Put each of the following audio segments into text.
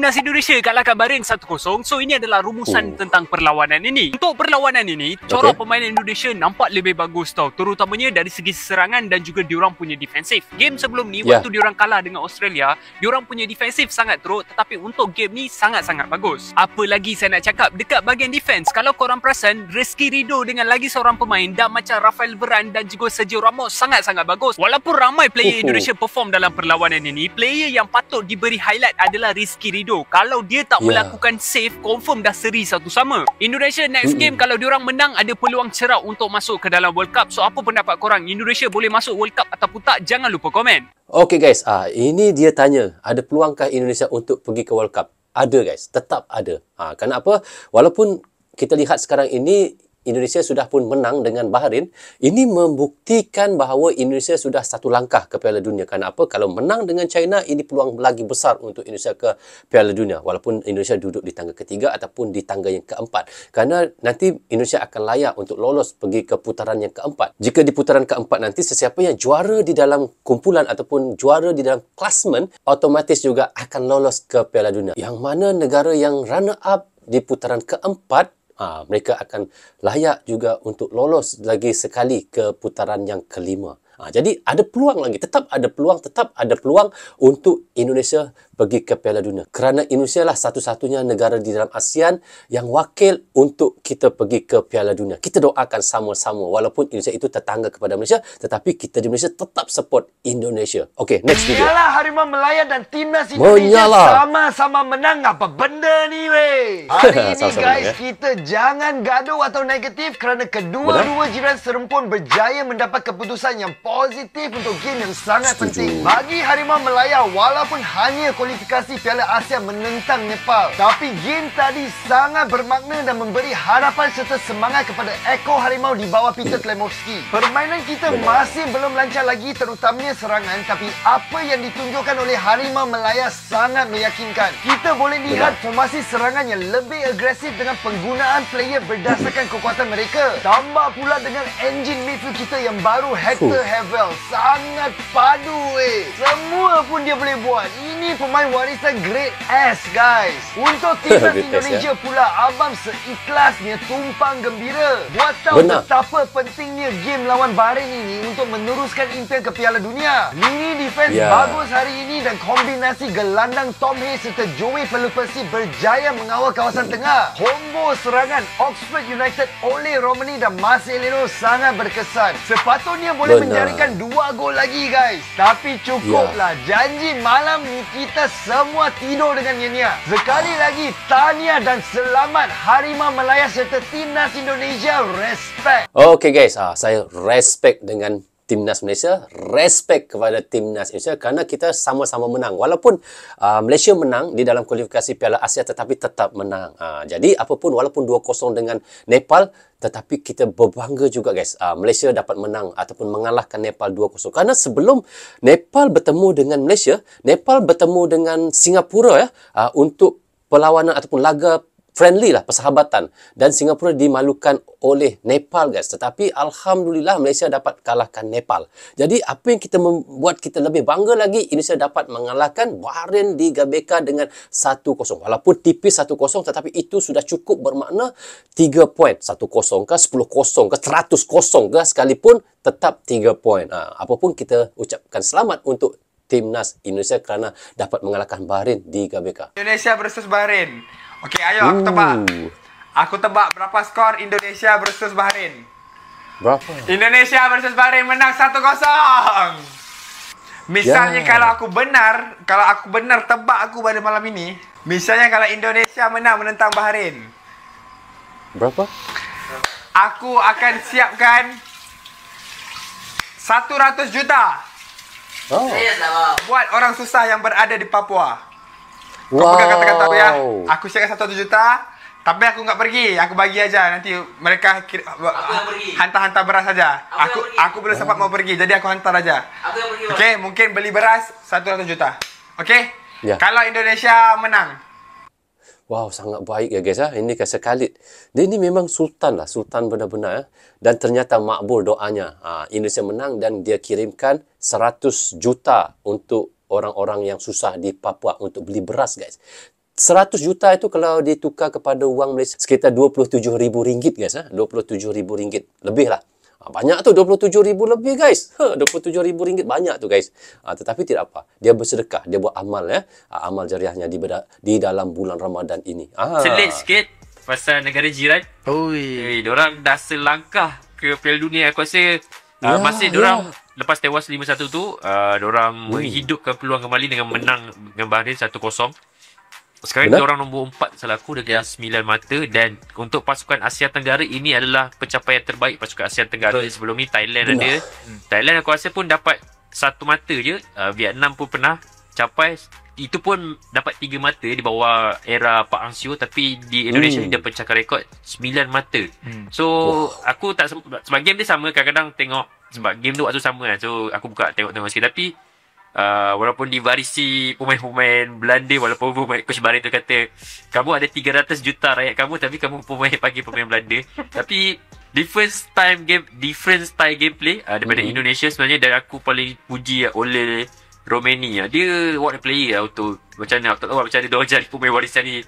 Timnas Indonesia kalahkan Bahrain 1-0. So ini adalah rumusan tentang perlawanan ini. Untuk perlawanan ini, corak pemain Indonesia nampak lebih bagus tau, terutamanya dari segi serangan dan juga diorang punya defensif. Game sebelum ni waktu diorang kalah dengan Australia, diorang punya defensif sangat teruk, tetapi untuk game ni sangat-sangat bagus. Apa lagi saya nak cakap dekat bahagian defense, kalau korang perasan Rizky Ridho dengan lagi seorang pemain dah macam Rafael Varane dan juga Sergio Ramos sangat-sangat bagus. Walaupun ramai player Indonesia perform dalam perlawanan ini, player yang patut diberi highlight adalah Rizky Ridho. Kalau dia tak melakukan save, confirm dah seri satu sama. Indonesia next game kalau diorang menang ada peluang cerah untuk masuk ke dalam World Cup. So apa pendapat korang? Indonesia boleh masuk World Cup ataupun tak? Jangan lupa komen. Okay guys, ini dia tanya, ada peluangkah Indonesia untuk pergi ke World Cup? Ada guys, tetap ada. Kenapa? Walaupun kita lihat sekarang ini Indonesia sudah pun menang dengan Bahrain, ini membuktikan bahawa Indonesia sudah satu langkah ke Piala Dunia. Kenapa? Kalau menang dengan China, ini peluang lagi besar untuk Indonesia ke Piala Dunia. Walaupun Indonesia duduk di tangga ketiga ataupun di tangga yang keempat. Kerana nanti Indonesia akan layak untuk lolos pergi ke putaran yang keempat. Jika di putaran keempat nanti, sesiapa yang juara di dalam kumpulan ataupun juara di dalam klasmen, otomatis juga akan lolos ke Piala Dunia. Yang mana negara yang runner up di putaran keempat, mereka akan layak juga untuk lolos lagi sekali ke putaran yang kelima. Jadi ada peluang lagi, tetap ada peluang untuk Indonesia pergi ke Piala Dunia. Kerana Indonesia lah satu-satunya negara di dalam ASEAN yang wakil untuk kita pergi ke Piala Dunia. Kita doakan sama-sama, walaupun Indonesia itu tetangga kepada Malaysia, tetapi kita di Malaysia tetap support Indonesia. Okay, next video. Menyalah Harimau Melaya dan Timnas Indonesia sama-sama menang. Apa benda ni weh? Hari ini guys, kita jangan gaduh atau negatif kerana kedua-dua jiran serempun berjaya mendapat keputusan yang positif untuk game yang sangat penting. Bagi Harimau Melaya, walaupun hanya kualifikasi Piala Asia menentang Nepal, tapi game tadi sangat bermakna dan memberi harapan serta semangat kepada ekor harimau di bawah Peter Klemovsky. Permainan kita masih belum lancar lagi, terutamanya serangan, tapi apa yang ditunjukkan oleh Harimau Melaya sangat meyakinkan. Kita boleh lihat formasi serangan yang lebih agresif dengan penggunaan player berdasarkan kekuatan mereka. Tambah pula dengan enjin midfield kita yang baru, Hector Havel, sangat padu semua pun dia boleh buat. Ini pemain warisan grade S guys. Untuk Timnas Indonesia pula, abang seikhlasnya tumpang gembira. Buat tahu betapa pentingnya game lawan Bahrain ini untuk meneruskan impian ke Piala Dunia. Lini defense bagus hari ini dan kombinasi gelandang Tom Hayes serta Joey Pelupesi berjaya mengawal kawasan tengah. Combo serangan Oxford United oleh Romani dan Marcelino sangat berkesan. Sepatutnya boleh menjadikan 2 gol lagi guys. Tapi cukuplah. Janji malam ni kita semua tidur dengan nyenyak. Sekali lagi tahniah dan selamat Harimau Melaya serta Timnas Indonesia. Respect. Okay guys, saya respect dengan Timnas Malaysia, respect kepada Timnas Indonesia kerana kita sama-sama menang. Walaupun Malaysia menang di dalam kualifikasi Piala Asia tetapi tetap menang. Jadi apapun, walaupun 2-0 dengan Nepal, tetapi kita berbangga juga guys. Malaysia dapat menang ataupun mengalahkan Nepal 2-0. Kerana sebelum Nepal bertemu dengan Malaysia, Nepal bertemu dengan Singapura untuk perlawanan ataupun laga friendly lah, persahabatan, dan Singapura dimalukan oleh Nepal guys. Tetapi Alhamdulillah Malaysia dapat kalahkan Nepal. Jadi apa yang kita membuat kita lebih bangga lagi, Indonesia dapat mengalahkan Bahrain di GBK dengan 1-0. Walaupun tipis 1-0, tetapi itu sudah cukup bermakna 3 poin. 1-0 ke 10-0 ke 100-0 ke sekalipun, tetap 3 poin. Apapun kita ucapkan selamat untuk Timnas Indonesia kerana dapat mengalahkan Bahrain di GBK. Indonesia versus Bahrain. Okey, ayo aku tebak. Aku tebak berapa skor Indonesia versus Bahrain. Berapa? Indonesia versus Bahrain menang 1-0. Misalnya kalau aku benar tebak aku pada malam ini, misalnya kalau Indonesia menang menentang Bahrain. Berapa? Aku akan siapkan 100 juta. Buat orang susah yang berada di Papua. Kau pegang kata-kata aku ya. Aku siapkan 100 juta. Tapi aku enggak pergi. Aku bagi aja. Nanti mereka hantar-hantar beras saja. Aku belum sempat mau pergi. Jadi aku hantar aja. Okey, mungkin beli beras 100 juta. Okey? Kalau Indonesia menang. Wow, sangat baik ya guys. Ini Kak Khalid. Dia ni memang sultan lah. Sultan benar-benar. Dan ternyata makbul doanya. Indonesia menang dan dia kirimkan 100 juta untuk orang-orang yang susah di Papua untuk beli beras guys. 100 juta itu kalau ditukar kepada wang Malaysia sekitar RM27,000 guys. RM27,000 lebih lah. Banyak tu, RM27,000 lebih guys. RM27,000 banyak tu guys. Tetapi tidak apa. Dia bersedekah, dia buat amal ya. Amal jariahnya di dalam bulan Ramadan ini. Selit sikit pasal negara jiran. Oi. Diorang dah selangkah ke Piala Dunia. Aku rasa masih diorang lepas tewas 5-1 tu, diorang menghidupkan peluang kembali dengan menang dengan Bahrain 1-0. Sekarang diorang nombor 4 salah aku dengan 9 mata, dan untuk pasukan Asia Tenggara ini adalah pencapaian terbaik pasukan Asia Tenggara. Sebelum ni Thailand ada. Thailand aku rasa pun dapat 1 mata je. Vietnam pun pernah capai, itu pun dapat 3 mata di bawah era Pak Hang Seo, tapi di Indonesia ni dia pencakar rekod 9 mata. So aku tak sebab game dia sama, kadang-kadang tengok sebab game tu waktu sama kan. So aku buka tengok sikit, tapi walaupun divarisi pemain-pemain Belanda, walaupun Coach Bahrain tu kata kamu ada 300 juta rakyat kamu, tapi kamu panggil pemain Belanda. Tapi different style gameplay daripada Indonesia sebenarnya. Dan aku paling puji oleh Romania. Dia what a player untuk macam mana, aku tak tahu macam mana dia cari pemain warisan ni.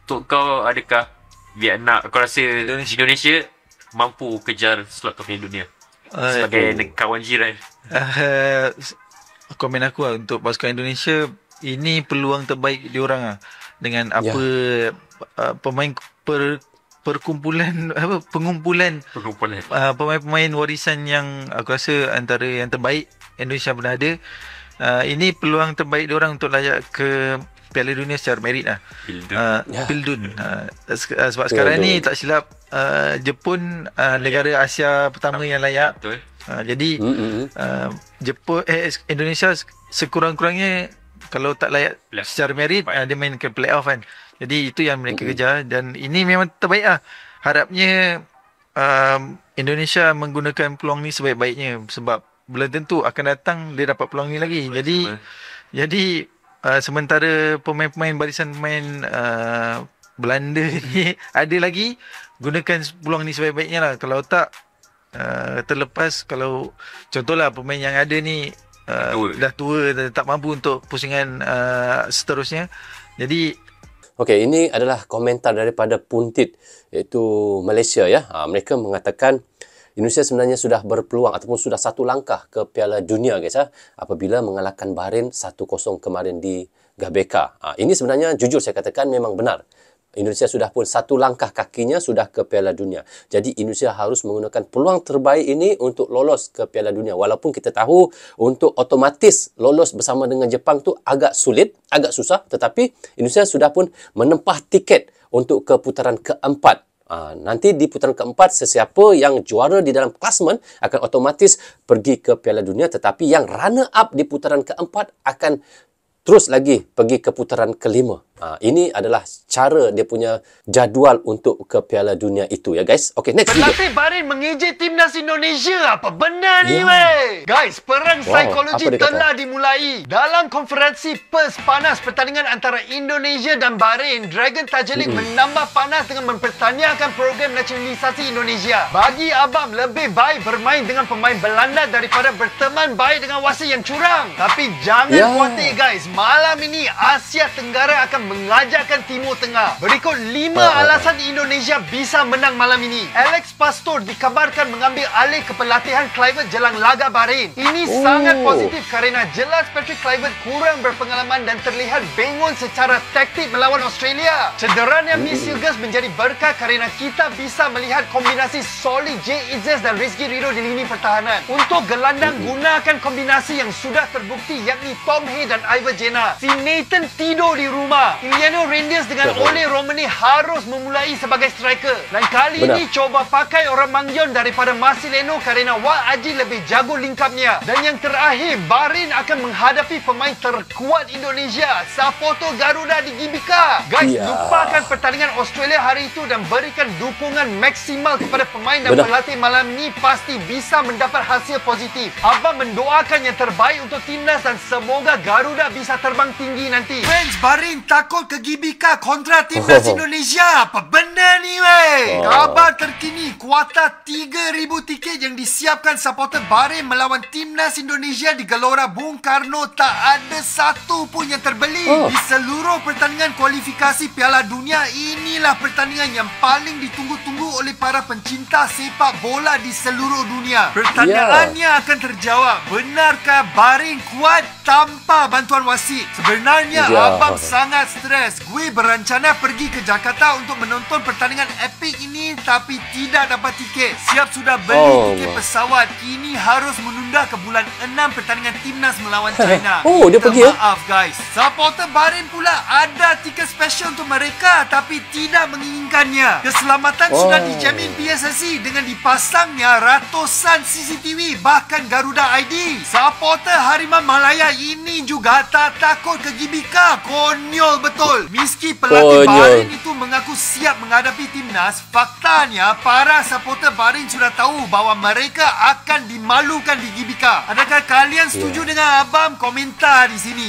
Untuk kau, adakah Vietnam, aku rasa Indonesia mampu kejar slot ke Piala Dunia sebagai kawan jiran? Komen aku lah, untuk pasukan Indonesia ini peluang terbaik diorang lah, dengan apa pemain pengumpulan pemain-pemain warisan yang aku rasa antara yang terbaik Indonesia pernah ada. Ini peluang terbaik diorang untuk layak ke Piala Dunia secara merit lah. Pildun. Sebab sekarang ni tak silap Jepun negara Asia pertama yang layak. Betul. Jadi Jepun Indonesia sekurang-kurangnya kalau tak layak secara merit, dia main ke playoff kan. Jadi itu yang mereka kejar, dan ini memang terbaik lah. Harapnya Indonesia menggunakan peluang ni sebaik-baiknya, sebab belum tentu akan datang dia dapat peluang ni lagi. Jadi sementara pemain-pemain barisan pemain Belanda ni ada lagi, gunakan peluang ni sebaik-baiknya lah. Kalau tak terlepas, kalau contohlah pemain yang ada ni dah tua, tak mampu untuk pusingan seterusnya. Jadi okey, ini adalah komentar daripada Puntit, iaitu Malaysia ya. Mereka mengatakan Indonesia sebenarnya sudah berpeluang ataupun sudah satu langkah ke Piala Dunia guys apabila mengalahkan Bahrain 1-0 kemarin di Gabeka. Ini sebenarnya jujur saya katakan memang benar. Indonesia sudah pun satu langkah kakinya sudah ke Piala Dunia. Jadi Indonesia harus menggunakan peluang terbaik ini untuk lolos ke Piala Dunia. Walaupun kita tahu untuk otomatis lolos bersama dengan Jepang tu agak sulit, agak susah, tetapi Indonesia sudah pun menempah tiket untuk ke putaran keempat. Nanti di putaran keempat, sesiapa yang juara di dalam klasmen akan otomatis pergi ke Piala Dunia, tetapi yang runner up di putaran keempat akan terus lagi pergi ke putaran kelima. Ini adalah cara dia punya jadual untuk ke Piala Dunia itu ya guys. Okey, next video. Pelatih Bahrain mengejek timnas Indonesia. Apa benda ni weh? Guys, perang psikologi telah dimulai. Dalam konferensi pers panas pertandingan antara Indonesia dan Bahrain, Dragon Tajelik menambah panas dengan mempertanyakan program nasionalisasi Indonesia. Bagi Abam, lebih baik bermain dengan pemain Belanda daripada berteman baik dengan wasit yang curang. Tapi jangan khawatir guys, malam ini Asia Tenggara akan mengajarkan Timur Tengah. Berikut 5 alasan Indonesia bisa menang malam ini. Alex Pastor dikabarkan mengambil alih kepelatihan Kluivert jelang laga Bahrain. Ini sangat positif kerana jelas Patrick Kluivert kurang berpengalaman dan terlihat bingung secara taktik melawan Australia. Cederanya Misiugas menjadi berkah kerana kita bisa melihat kombinasi solid J. Izzes dan Rizky Ridho di lini pertahanan. Untuk gelandang, gunakan kombinasi yang sudah terbukti, yakni Tom Hay dan Ivan Jenna. Si Nathan tidur di rumah. Iliano Reindeers dengan Ole Romani harus memulai sebagai striker. Dan kali ini coba pakai orang Mangyon daripada Marcelino kerana Wak Haji lebih jago lingkapnya. Dan yang terakhir, Bahrain akan menghadapi pemain terkuat Indonesia, Sapoto Garuda di Gbk. Guys, lupakan pertandingan Australia hari itu dan berikan dukungan maksimal kepada pemain dan pelatih malam ini, pasti bisa mendapat hasil positif. Abang mendoakan yang terbaik untuk timnas dan semoga Garuda bisa terbang tinggi nanti. Fans Bahrain tak takut ke GBK kontra timnas Indonesia. Apa benda ni weh? Kabar terkini, kuota 3,000 tiket yang disiapkan supporter Bahrain melawan timnas Indonesia di Gelora Bung Karno tak ada satu pun yang terbeli. Di seluruh pertandingan kualifikasi Piala Dunia, inilah pertandingan yang paling ditunggu-tunggu oleh para pencinta sepak bola di seluruh dunia. Pertanyaannya akan terjawab, benarkah Bahrain kuat tanpa bantuan wasit? Sebenarnya abang sangat stres. Gue berencana pergi ke Jakarta untuk menonton pertandingan epik ini tapi tidak dapat tiket. Siap sudah beli tiket pesawat, kini harus menunda ke bulan 6 pertandingan timnas melawan China. Dia pergi maaf guys, supporter Bahrain pula ada tiket special untuk mereka tapi tidak menginginkannya. Keselamatan sudah dijamin PSSI dengan dipasangnya ratusan CCTV bahkan Garuda ID. Supporter Harimau Malaya ini juga tak takut ke GBK. Konyol betul. Meski pelatih Bahrain itu mengaku siap menghadapi timnas, faktanya para supporter Bahrain sudah tahu bahawa mereka akan dimalukan di GBK. Adakah kalian setuju dengan abang? Komentar di sini.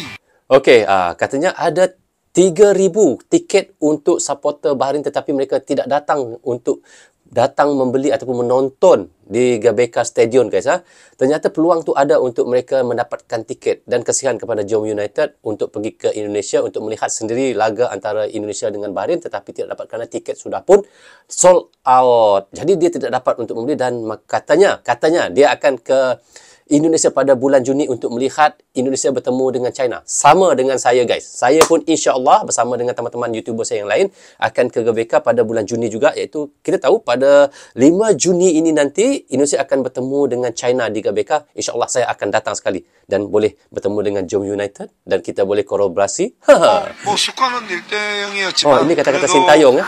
Okey, katanya ada 3,000 tiket untuk supporter Bahrain tetapi mereka tidak datang untuk membeli ataupun menonton di GBK Stadium guys. Ternyata peluang tu ada untuk mereka mendapatkan tiket dan kesian kepada Jom United untuk pergi ke Indonesia untuk melihat sendiri laga antara Indonesia dengan Bahrain tetapi tidak dapat kerana tiket sudah pun sold out. Jadi dia tidak dapat untuk membeli dan katanya dia akan ke Indonesia pada bulan Juni untuk melihat Indonesia bertemu dengan China. Sama dengan saya guys. Saya pun insya-Allah bersama dengan teman-teman YouTuber saya yang lain akan ke GBK pada bulan Juni juga, iaitu kita tahu pada 5 Juni ini nanti Indonesia akan bertemu dengan China di GBK. Insya-Allah saya akan datang sekali dan boleh bertemu dengan Jom United dan kita boleh kolaborasi. Ini kata-kata Sintayong ya.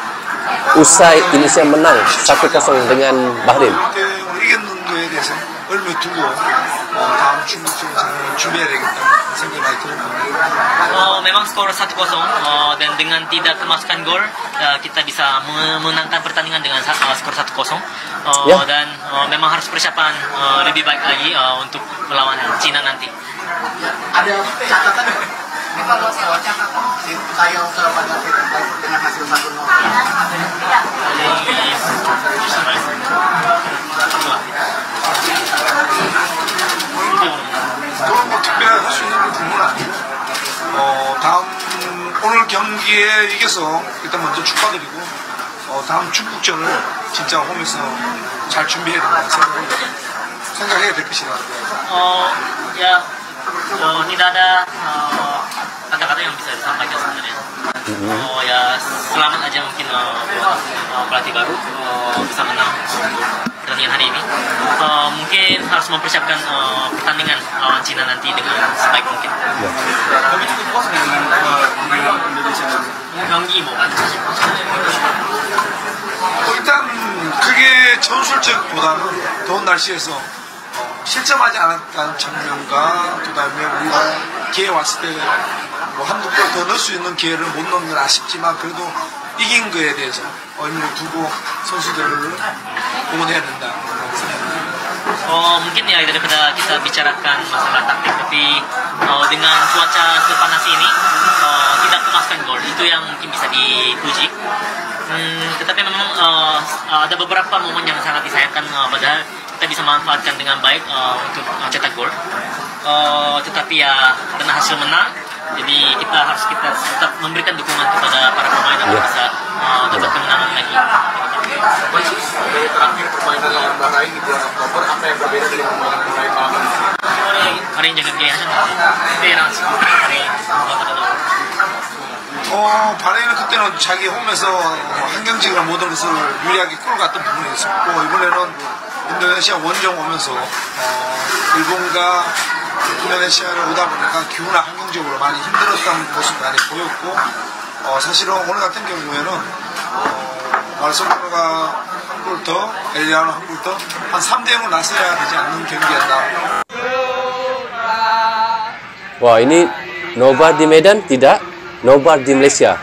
Usai Indonesia menang 1-0 dengan Bahrain. 얼마 두고 다음 중국전을 준비해야 되겠다 생각이 많이 들었거든요. Memang skor 1-0 dan dengan tidak kemasukan gol kita bisa memenangkan pertandingan dengan skor 1-0 dan memang harus persiapan lebih baik lagi untuk melawan Cina nanti. Ada catatan evaluasi catatan Sintayong pada dengan hasil 1-0. 그건 뭐 특별히 할 수 있는 부분은 아니고 다음 오늘 경기에 이겨서 일단 먼저 축하드리고 다음 중국전을 진짜 홈에서 잘 준비해야 된다는 생각해야 될 것이다. Tidak ada kata-kata yang bisa disampaikan sebenarnya. Selamat aja mungkin pelatih baru bisa menang pertandingan hari ini. Mungkin harus mempersiapkan pertandingan lawan Cina nanti dengan sebaik mungkin. Kami cukup puas dengan Indonesia. 경기 뭐 일단 그게 전술적보다는 더운 날씨에서 실점하지 않았다는 측면과 그다음에 우리가 기회 왔을 때 뭐 한두 골 더 넣을 수 있는 기회를 못 넣는 건 아쉽지만 그래도 이긴 거에 대해서 의미를 두고 선수들을 응원해야 된다. Mungkin ya daripada kita bicarakan masalah taktik, tapi dengan cuaca sepanas ini tidak kemasukan gol itu yang mungkin bisa dipuji. Tetapi memang ada beberapa momen yang sangat disayangkan padahal kita bisa manfaatkan dengan baik untuk cetak gol. Tetapi ya karena hasil menang, jadi kita harus tetap memberikan dukungan kepada para pemain agar bisa dapat kemenangan lagi. Terakhir permainan Bahrain di bulan Oktober, apa yang berbeda dari permainan Bahrain? hari yang jaga gaya Bahrain 바레인은 그때는 자기 홈에서 한경직이나 모든 것을 유리하게 끌어갔던 부분이 있었고 이번에는 인도네시아 원정 오면서 일본과 인도네시아를 오다 보니까 기후나 환경적으로 많이 힘들었던 모습이 많이 보였고 사실은 오늘 같은 경우에는 바르셀로나가 한 골 더, 엘리아노 한 골 더, 한 3대0을 나서야 되지 않는 경기였다. Wah, ini nobar di Medan tidak, nobar di Malaysia.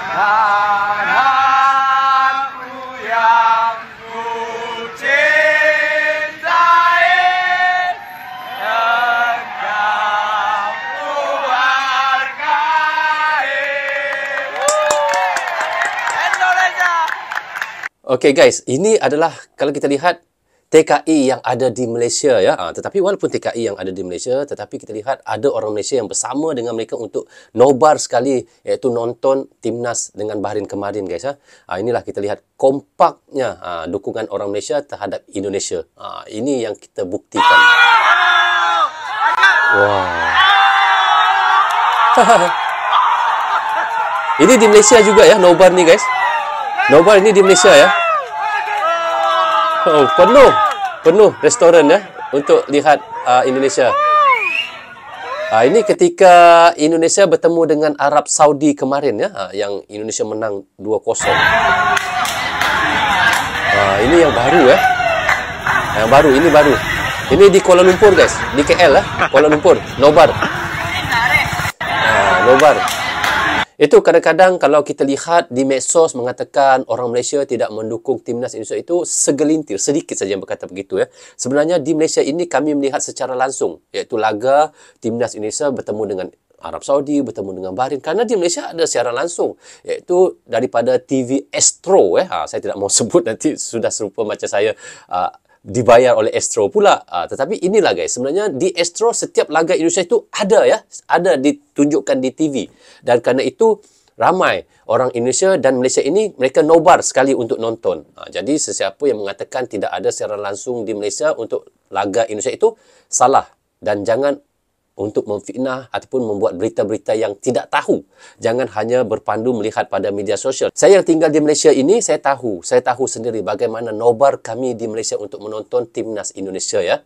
Okey guys, ini adalah kalau kita lihat TKI yang ada di Malaysia ya. Tetapi walaupun TKI yang ada di Malaysia, tetapi kita lihat ada orang Malaysia yang bersama dengan mereka untuk nobar sekali, iaitu nonton timnas dengan Bahrain kemarin guys ya. Inilah kita lihat kompaknya dukungan orang Malaysia terhadap Indonesia. Ini yang kita buktikan. Wow. Ini di Malaysia juga ya, nobar ni guys. Nobar ini di Malaysia ya. Oh, penuh restoran ya untuk lihat Indonesia. Ini ketika Indonesia bertemu dengan Arab Saudi kemarin ya, yang Indonesia menang 2-0. Ini yang baru ya. Yang baru, ini baru. Ini di Kuala Lumpur guys, di KL ya, Kuala Lumpur, nobar. Nobar. Itu kadang-kadang kalau kita lihat di medsos mengatakan orang Malaysia tidak mendukung timnas Indonesia, itu segelintir, sedikit saja yang berkata begitu ya. Sebenarnya di Malaysia ini kami melihat secara langsung, iaitu laga timnas Indonesia bertemu dengan Arab Saudi, bertemu dengan Bahrain. Karena di Malaysia ada siaran langsung, iaitu daripada TV Astro ya. Saya tidak mau sebut, nanti sudah serupa macam saya dibayar oleh Astro pula. Tetapi inilah guys, sebenarnya di Astro setiap laga Indonesia itu ada ya, ada ditunjukkan di TV. Dan kerana itu ramai orang Indonesia dan Malaysia ini mereka nobar sekali untuk nonton. Jadi sesiapa yang mengatakan tidak ada siaran langsung di Malaysia untuk laga Indonesia itu salah, dan jangan untuk memfitnah ataupun membuat berita-berita yang tidak tahu. Jangan hanya berpandu melihat pada media sosial. Saya yang tinggal di Malaysia ini, saya tahu sendiri bagaimana nobar kami di Malaysia untuk menonton timnas Indonesia ya.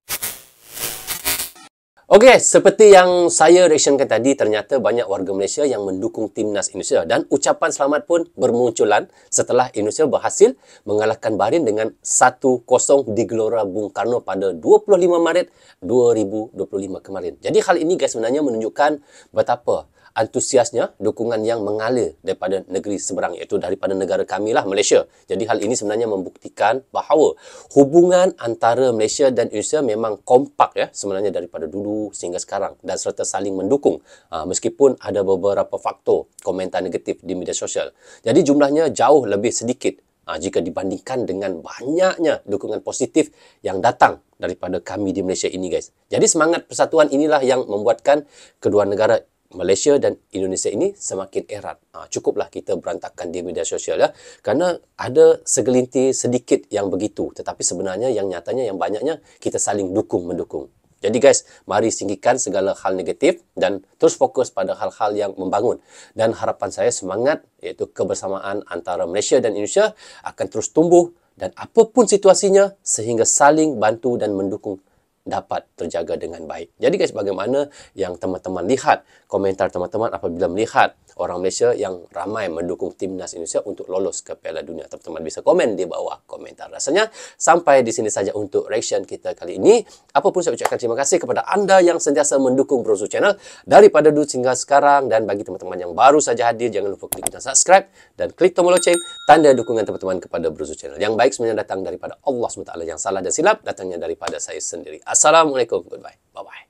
Okey, seperti yang saya reactionkan tadi, ternyata banyak warga Malaysia yang mendukung timnas Indonesia, dan ucapan selamat pun bermunculan setelah Indonesia berhasil mengalahkan Bahrain dengan 1-0 di Gelora Bung Karno pada 25 Maret 2025 kemarin. Jadi hal ini guys sebenarnya menunjukkan betapa antusiasnya dukungan yang mengalir daripada negeri seberang, iaitu daripada negara kami lah, Malaysia. Jadi hal ini sebenarnya membuktikan bahawa hubungan antara Malaysia dan Indonesia memang kompak ya, sebenarnya daripada dulu sehingga sekarang, dan serta saling mendukung meskipun ada beberapa faktor komentar negatif di media sosial. Jadi jumlahnya jauh lebih sedikit jika dibandingkan dengan banyaknya dukungan positif yang datang daripada kami di Malaysia ini guys. Jadi semangat persatuan inilah yang membuatkan kedua negara Malaysia dan Indonesia ini semakin erat. Cukuplah kita berantakan di media sosial ya. Kerana ada segelintir sedikit yang begitu. Tetapi sebenarnya yang nyatanya, yang banyaknya kita saling dukung-mendukung. Jadi guys, mari singkirkan segala hal negatif dan terus fokus pada hal-hal yang membangun. Dan harapan saya semangat, iaitu kebersamaan antara Malaysia dan Indonesia akan terus tumbuh, dan apapun situasinya sehingga saling bantu dan mendukung dapat terjaga dengan baik. Jadi guys, bagaimana yang teman-teman lihat komentar teman-teman apabila melihat orang Malaysia yang ramai mendukung timnas Indonesia untuk lolos ke Piala Dunia? Teman-teman bisa komen di bawah komentar. Rasanya sampai di sini saja untuk reaction kita kali ini. Apapun saya ucapkan terima kasih kepada anda yang sentiasa mendukung Brozo Channel daripada dulu hingga sekarang, dan bagi teman-teman yang baru saja hadir, jangan lupa klik butang subscribe dan klik tombol loceng, tanda dukungan teman-teman kepada Brozo Channel. Yang baik sebenarnya datang daripada Allah SWT, yang salah dan silap datangnya daripada saya sendiri. Assalamualaikum. Goodbye. Bye-bye.